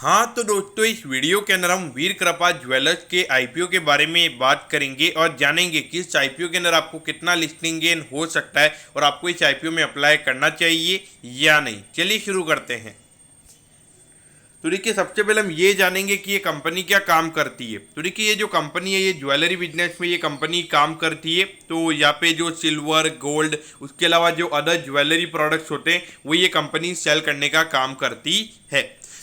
हाँ तो दोस्तों, इस वीडियो के अंदर हम वीर कृपा ज्वेलर्स के आईपीओ के बारे में बात करेंगे और जानेंगे कि इस आईपीओ के अंदर आपको कितना लिस्टिंग गेन हो सकता है और आपको इस आईपीओ में अप्लाई करना चाहिए या नहीं। चलिए शुरू करते हैं। तो देखिए, सबसे पहले हम ये जानेंगे कि ये कंपनी क्या काम करती है। तो देखिए, ये जो कंपनी है ये ज्वेलरी बिजनेस में ये कंपनी काम करती है। तो यहाँ पे जो सिल्वर, गोल्ड, उसके अलावा जो अदर ज्वेलरी प्रोडक्ट्स होते हैं वो ये कंपनी सेल करने का काम करती है।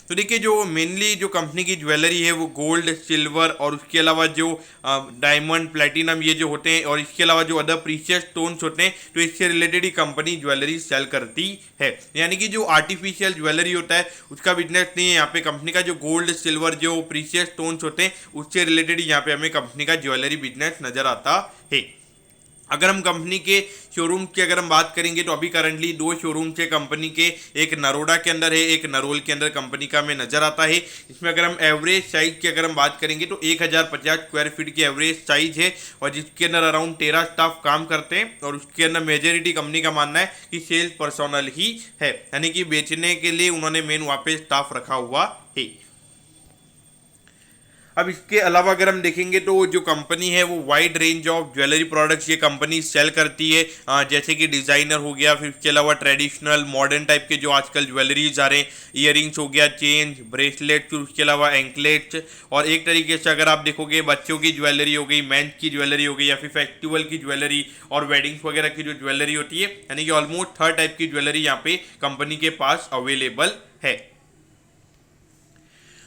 तो देखिए, जो मेनली जो कंपनी की ज्वेलरी है वो गोल्ड, सिल्वर और उसके अलावा जो डायमंड, प्लेटिनम ये जो होते हैं और इसके अलावा जो अदर प्रीशियस स्टोन्स होते हैं, तो इससे रिलेटेड ही कंपनी ज्वेलरी सेल करती है। यानी कि जो आर्टिफिशियल ज्वेलरी होता है उसका बिजनेस नहीं है यहाँ पे कंपनी का। जो गोल्ड, सिल्वर, जो प्रीशियस स्टोन्स होते हैं उससे रिलेटेड यहाँ पे हमें कंपनी का ज्वेलरी बिजनेस नजर आता है। अगर हम कंपनी के शोरूम की अगर हम बात करेंगे तो अभी करंटली दो शोरूम है कंपनी के। एक नरोडा के अंदर है, एक नरोल के अंदर कंपनी का हमें नजर आता है। इसमें अगर हम एवरेज साइज की अगर हम बात करेंगे तो 1050 स्क्वायर फीट की एवरेज साइज है और जिसके अंदर अराउंड 13 स्टाफ काम करते हैं और उसके अंदर मेजोरिटी कंपनी का मानना है कि सेल्स पर्सनल ही है, यानी कि बेचने के लिए उन्होंने मेन वहाँ पे स्टाफ रखा हुआ है। अब इसके अलावा अगर हम देखेंगे तो जो कंपनी है वो wide range of jewellery products ये कंपनी सेल करती है, जैसे कि डिज़ाइनर हो गया, फिर इसके अलावा ट्रेडिशनल मॉडर्न टाइप के जो आजकल ज्वेलरीज आ रहे हैं, ईयरिंग्स हो गया, चेन, ब्रेसलेट, फिर उसके अलावा एंकलेट्स, और एक तरीके से अगर आप देखोगे बच्चों की ज्वेलरी हो गई, मेंस की ज्वेलरी हो गई, या फिर फेस्टिवल की ज्वेलरी और वेडिंग्स वगैरह की जो ज्वेलरी होती है, यानी कि ऑलमोस्ट हर टाइप की ज्वेलरी यहाँ पे कंपनी के पास अवेलेबल है।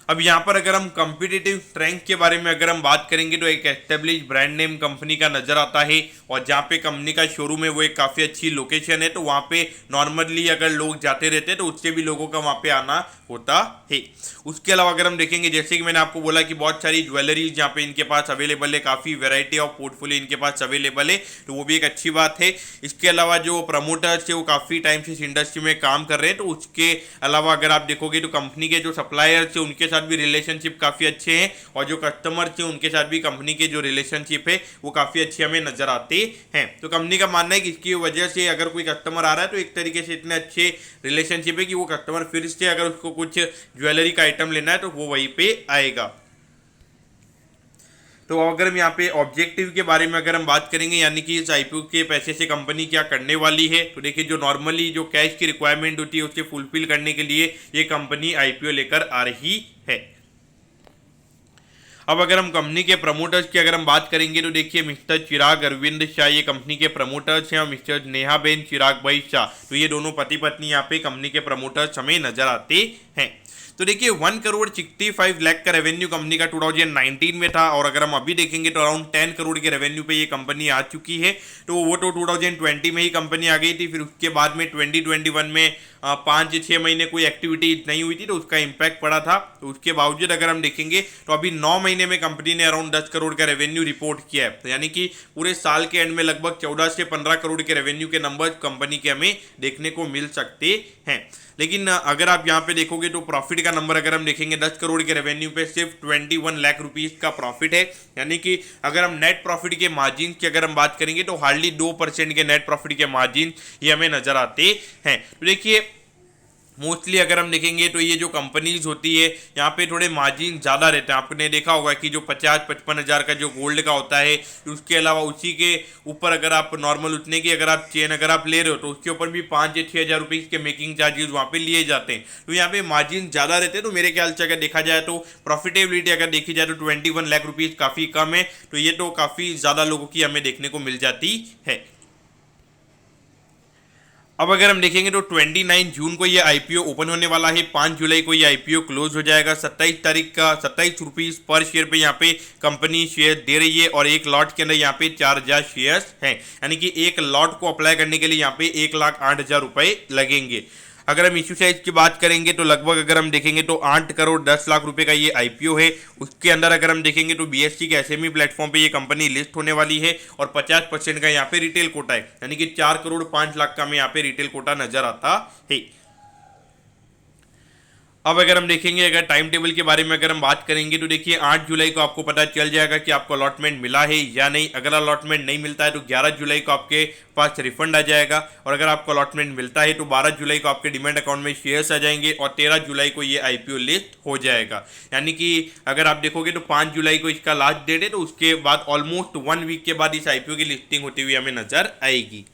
अब यहाँ पर अगर हम कॉम्पिटिटिव स्ट्रेंथ के बारे में अगर हम बात करेंगे तो एक एस्टेब्लिश ब्रांड नेम कंपनी का नजर आता है और जहाँ पे कंपनी का शोरूम है वो एक काफ़ी अच्छी लोकेशन है, तो वहाँ पे नॉर्मली अगर लोग जाते रहते हैं तो उससे भी लोगों का वहाँ पे आना होता है। उसके अलावा अगर हम देखेंगे, जैसे कि मैंने आपको बोला कि बहुत सारी ज्वेलरीज यहाँ पे इनके पास अवेलेबल है, काफ़ी वेराइटी ऑफ पोर्टफोलियो इनके पास अवेलेबल है, तो वो भी एक अच्छी बात है। इसके अलावा जो प्रमोटर्स है वो काफ़ी टाइम से इस इंडस्ट्री में काम कर रहे हैं, तो उसके अलावा अगर आप देखोगे तो कंपनी के जो सप्लायर्स है उनके साथ भी रिलेशनशिप काफ़ी अच्छे हैं और जो कस्टमर्स हैं उनके साथ भी कंपनी के जो रिलेशनशिप है वो काफ़ी अच्छे हमें नजर आते हैं। तो कंपनी का मानना है कि इसकी वजह से अगर कोई कस्टमर आ रहा है तो एक तरीके से इतने अच्छे रिलेशनशिप है कि वो कस्टमर फिर से अगर उसको कुछ ज्वेलरी का आइटम लेना है तो वो वहीं पे आएगा। तो अगर हम यहाँ पे ऑब्जेक्टिव के बारे में अगर हम बात करेंगे, यानी कि इस आईपीओ के पैसे से कंपनी क्या करने वाली है, तो देखिए, जो नॉर्मली जो कैश की रिक्वायरमेंट होती है उसे फुलफिल करने के लिए ये कंपनी आईपीओ लेकर आ रही है। अब अगर हम कंपनी के प्रमोटर्स की अगर हम बात करेंगे तो देखिए, मिस्टर चिराग अरविंद शाह ये कंपनी के प्रमोटर्स हैं और मिस्टर नेहाबेन चिराग भाई शाह, तो ये दोनों पति पत्नी यहाँ पे कंपनी के प्रमोटर्स हमें नजर आते हैं। तो देखिए, 1,65,00,000 का रेवेन्यू कंपनी का 2019 में था और अगर हम अभी देखेंगे तो अराउंड 10 करोड़ के रेवेन्यू पे ये कंपनी आ चुकी है। तो वो तो 2020 में ही कंपनी आ गई थी, फिर उसके बाद में 2021 में 5-6 महीने कोई एक्टिविटी नहीं हुई थी तो उसका इम्पैक्ट पड़ा था। तो उसके बावजूद अगर हम देखेंगे तो अभी 9 महीने में कंपनी ने अराउंड 10 करोड़ का रेवेन्यू रिपोर्ट किया है, तो यानी कि पूरे साल के एंड में लगभग 14 से 15 करोड़ के रेवेन्यू के नंबर कंपनी के हमें देखने को मिल सकते हैं। लेकिन अगर आप यहाँ पे देखोगे तो प्रॉफिट का नंबर अगर हम देखेंगे 10 करोड़ के रेवेन्यू पे सिर्फ 21 लाख रुपीस का प्रॉफिट है, यानी कि अगर हम नेट प्रॉफिट के मार्जिन की अगर हम बात करेंगे तो हार्डली 2% के नेट प्रॉफिट के मार्जिन ये हमें नजर आते हैं। तो देखिए, मोस्टली अगर हम देखेंगे तो ये जो कंपनीज होती है यहाँ पे थोड़े मार्जिन ज़्यादा रहते हैं। आपने देखा होगा कि जो 50-55 हज़ार का जो गोल्ड का होता है, उसके अलावा उसी के ऊपर अगर आप नॉर्मल उतने की अगर आप चेन अगर आप ले रहे हो तो उसके ऊपर भी 5 या 6 हज़ार रुपीज़ के मेकिंग चार्जेस वहाँ पे लिए जाते हैं। तो यहाँ पे मार्जिन ज़्यादा रहते हैं, तो मेरे ख्याल से अगर देखा जाए तो प्रॉफिटेबिलिटी अगर देखी जाए तो 21 लाख रुपीज़ काफ़ी कम है, तो ये तो काफ़ी ज़्यादा लोगों की हमें देखने को मिल जाती है। अब अगर हम देखेंगे तो 29 जून को ये आईपीओ ओपन होने वाला है, 5 जुलाई को ये आईपीओ क्लोज हो जाएगा। 27 तारीख का 27 रुपीज़ पर शेयर पे यहाँ पे कंपनी शेयर दे रही है और एक लॉट के अंदर यहाँ पे 4,000 शेयर्स हैं, यानी कि एक लॉट को अप्लाई करने के लिए यहाँ पे 1,08,000 रुपये लगेंगे। अगर हम इश्यू साइज की बात करेंगे तो लगभग अगर हम देखेंगे तो 8 करोड़ 10 लाख रुपए का ये आईपीओ है। उसके अंदर अगर हम देखेंगे तो बीएससी के एसएमई प्लेटफॉर्म पे ये कंपनी लिस्ट होने वाली है और 50% का यहाँ पे रिटेल कोटा है, यानी कि 4 करोड़ 5 लाख का हमें यहाँ पे रिटेल कोटा नजर आता है। अब अगर हम देखेंगे, अगर टाइम टेबल के बारे में अगर हम बात करेंगे तो देखिए 8 जुलाई को आपको पता चल जाएगा कि आपको अलॉटमेंट मिला है या नहीं। अगर अलॉटमेंट नहीं मिलता है तो 11 जुलाई को आपके पास रिफंड आ जाएगा, और अगर आपको अलॉटमेंट मिलता है तो 12 जुलाई को आपके डिमेट अकाउंट में शेयर्स आ जाएंगे, और 13 जुलाई को ये आईपीओ लिस्ट हो जाएगा। यानी कि अगर आप देखोगे तो 5 जुलाई को इसका लास्ट डेट है, तो उसके बाद ऑलमोस्ट 1 वीक के बाद इस आईपीओ की लिस्टिंग होती हुई हमें नजर आएगी।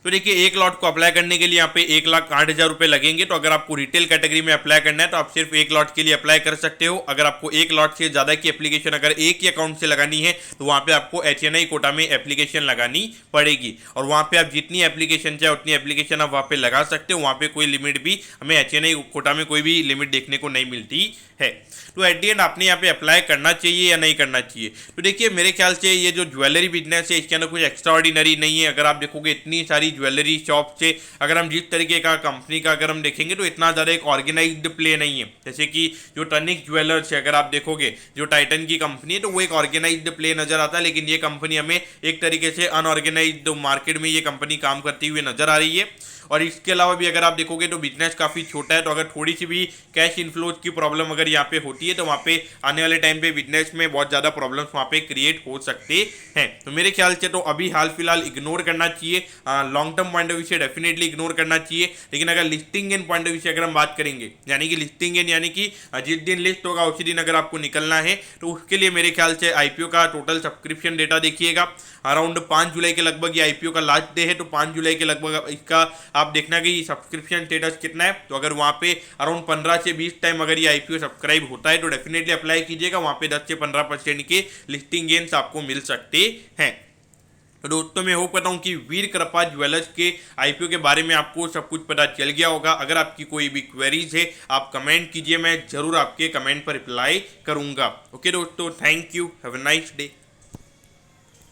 तो देखिए एक लॉट को अप्लाई करने के लिए यहाँ पे 1,08,000 रुपये लगेंगे। तो अगर आपको रिटेल कैटेगरी में अप्लाई करना है तो आप सिर्फ एक लॉट के लिए अप्लाई कर सकते हो। अगर आपको एक लॉट से ज़्यादा की एप्लीकेशन अगर एक ही अकाउंट से लगानी है तो वहाँ पे आपको HNI कोटा में एप्लीकेशन लगानी पड़ेगी, और वहाँ पे आप जितनी एप्लीकेशन चाहे उतनी एप्लीकेशन आप वहाँ पे लगा सकते हो। वहाँ पे कोई लिमिट भी हमें HNI कोटा में कोई भी लिमिट देखने को नहीं मिलती है। तो एट दी एंड आपने यहाँ पे अप्लाई करना चाहिए या नहीं करना चाहिए? तो देखिए मेरे ख्याल से ये जो ज्वेलरी बिजनेस है इसके अंदर कुछ एक्स्ट्रा ऑर्डिनरी नहीं है। अगर आप देखोगे इतनी सारी ज्वेलरी शॉप से अगर हम जिस तरीके का कंपनी का अगर हम देखेंगे तो इतना ज़्यादा एक ऑर्गेनाइज्ड प्ले नहीं है। जैसे कि जो टनिक ज्वेलर्स है, अगर आप देखोगे जो टाइटन की कंपनी है तो वो एक ऑर्गेनाइज्ड प्ले नजर आता है, लेकिन ये कंपनी हमें एक तरीके से अनऑर्गेनाइज्ड मार्केट में ये कंपनी काम करती हुई नजर आ रही है। और इसके अलावा भी अगर आप देखोगे तो बिजनेस काफ़ी छोटा है, तो अगर थोड़ी सी भी कैश इनफ्लोज की प्रॉब्लम अगर यहाँ पे होती है तो वहाँ पे आने वाले टाइम पे बिजनेस में बहुत ज़्यादा प्रॉब्लम्स वहाँ पे क्रिएट हो सकते हैं। तो मेरे ख्याल से तो अभी हाल फिलहाल इग्नोर करना चाहिए, long term point of view से डेफिनेटली इग्नोर करना चाहिए। लेकिन अगर listing gain point of view से अगर हम बात करेंगे, यानी कि लिस्टिंग गेन यानी कि जिस दिन लिस्ट होगा उसी दिन अगर आपको निकलना है, तो उसके लिए मेरे ख्याल से आईपीओ का टोटल सब्सक्रिप्शन डेटा देखिएगा। अराउंड 5 जुलाई के लगभग ये आईपीओ का लास्ट डे है, तो 5 जुलाई के लगभग इसका आप देखना कि सब्सक्रिप्शन स्टेटस कितना है। तो अगर वहाँ पे अराउंड 15 से 20 टाइम अगर ये आईपीओ सब्सक्राइब होता है तो डेफिनेटली अप्लाई कीजिएगा। वहाँ पे 10 से 15% के लिस्टिंग गेन्स आपको मिल सकते हैं। तो दोस्तों मैं होप करता हूँ कि वीर कृपा ज्वेलर्स के आईपीओ के बारे में आपको सब कुछ पता चल गया होगा। अगर आपकी कोई भी क्वेरीज है आप कमेंट कीजिए, मैं जरूर आपके कमेंट पर रिप्लाई करूँगा। ओके दोस्तों, thank you, have a nice day.